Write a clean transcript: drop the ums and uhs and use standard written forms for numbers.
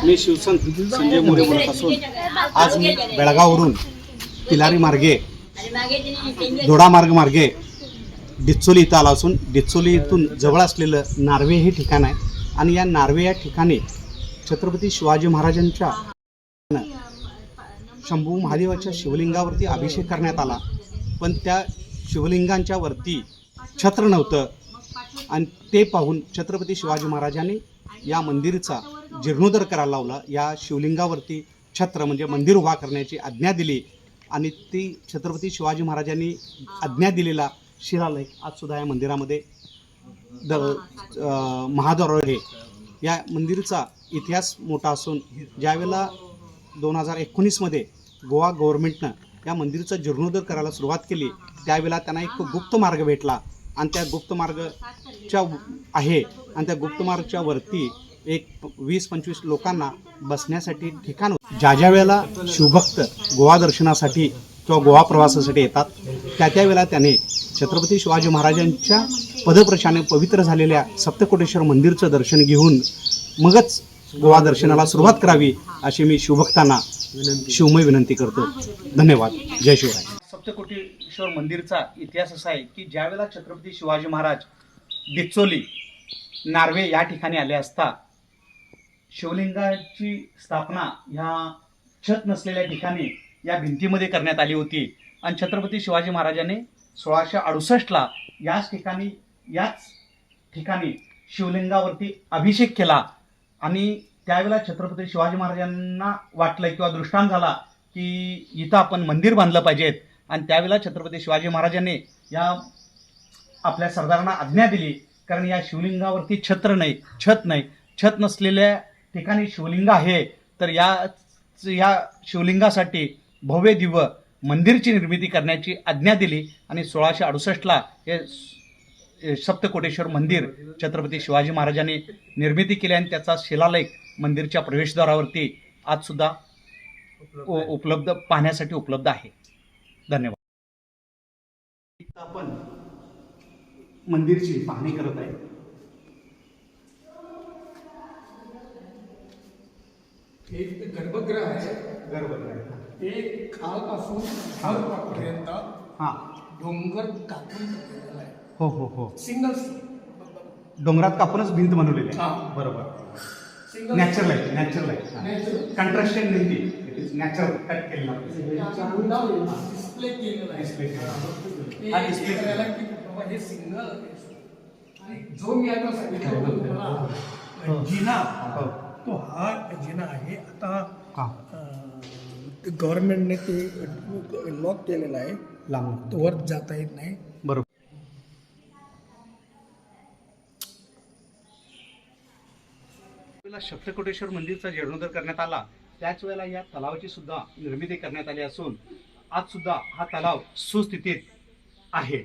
मी शिवसंत संजय मोरे बोलत असून आज मी बेळगाववरून तिलारी मार्गे दोडा मार्गे डिचोली इथं आला असून डिचोली इथून जवळ असलेलं नार्वे हे ठिकाण आहे आणि या नार्वे या ठिकाणी छत्रपती शिवाजी महाराजांच्या शंभू महादेवाच्या शिवलिंगावरती अभिषेक करण्यात आला, पण त्या शिवलिंगांच्या वरती छत्र नव्हतं आणि ते पाहून छत्रपती शिवाजी महाराजांनी या मंदिराचा जीर्णोद्धार करायला लावला. या शिवलिंगावरती छत्र म्हणजे मंदिर उभा करण्याची आज्ञा दिली आणि ती छत्रपती शिवाजी महाराजांनी आज्ञा दिलेला शिलालेख आजसुद्धा या मंदिरामध्ये महाद्वारावर आहे. या मंदिराचा इतिहास मोठा असून ज्यावेळेला 2019मध्ये गोवा गव्हर्नमेंटनं या मंदिराचा जीर्णोद्धार करायला सुरुवात केली त्यावेळेला त्यांना एक गुप्त मार्ग भेटला आणि त्या गुप्त मार्गच्या आहे आणि त्या गुप्त मार्गच्या वरती एक 20-25 लोकांना बसण्यासाठी ठिकाण होतं. ज्या वेळेला शिवभक्त गोवा दर्शनासाठी किंवा गोवा प्रवासासाठी येतात त्या वेळेला त्याने छत्रपती शिवाजी महाराजांच्या पदप्रशाने पवित्र झालेल्या सप्तकोटेश्वर मंदिरचं दर्शन घेऊन मगच गोवा दर्शनाला सुरुवात करावी अशी मी शिवभक्तांना शिवमय विनंती करतो. धन्यवाद. जय शिवराय. सप्तकोटेश्वर मंदिरचा इतिहास असा आहे की ज्यावेळेला छत्रपती शिवाजी महाराज डिचोली नार्वे या ठिकाणी आले असता शिवलिंगाची स्थापना ह्या छत नसलेल्या ठिकाणी या भिंतीमध्ये करण्यात आली होती आणि छत्रपती शिवाजी महाराजांनी 1668ला याच ठिकाणी शिवलिंगावरती अभिषेक केला आणि त्यावेळेला छत्रपती शिवाजी महाराजांना वाटलं किंवा दृष्टांत झाला की इथं आपण मंदिर बांधलं पाहिजेत आणि त्यावेळेला छत्रपती शिवाजी महाराजांनी या आपल्या सरदारांना आज्ञा दिली, कारण या शिवलिंगावरती छत नसलेल्या ठिकाणी शिवलिंग आहे तर या शिवलिंगासाठी भव्य दिव्य मंदिरची निर्मिती करण्याची आज्ञा दिली आणि 1668ला हे सप्तकोटेश्वर मंदिर छत्रपती शिवाजी महाराजांनी निर्मिती केली आणि त्याचा शिलालेख मंदिरच्या प्रवेशद्वारावरती आजसुद्धा उपलब्ध पाहण्यासाठी उपलब्ध आहे. धन्यवाद. आपण मंदिरची पाहणी करत आहे. एक गर्भगृह आहे. एक खालपासून वरपर्यंत डोंगर कापून बनवलेला आहे. हो सिंगल डोंगरात कापूनच भिंत बनवलेली आहे. बरोबर. नॅचरल आहे. कंट्रास्टेड भिंती. इट इज नॅचरल कट केलेला डिस्प्ले केलेला आहे. हा डिस्प्ले करायला की बाबा हे सिंगल आणि जो मी आता सांगितलं तुम्हाला जिना तो हा जिना आहे. आता गव्हर्नमेंटने ते लॉक केलेला आहे, लांब तो वर जाता येत नाही. बरोबर. सप्तकोटेश्वर मंदिरचा जीर्णोद्धार करण्यात आला त्याच वेळेला या तलावाची सुद्धा निर्मिती करण्यात आली असून आज सुद्धा हा तलाव सुस्थितीत आहे.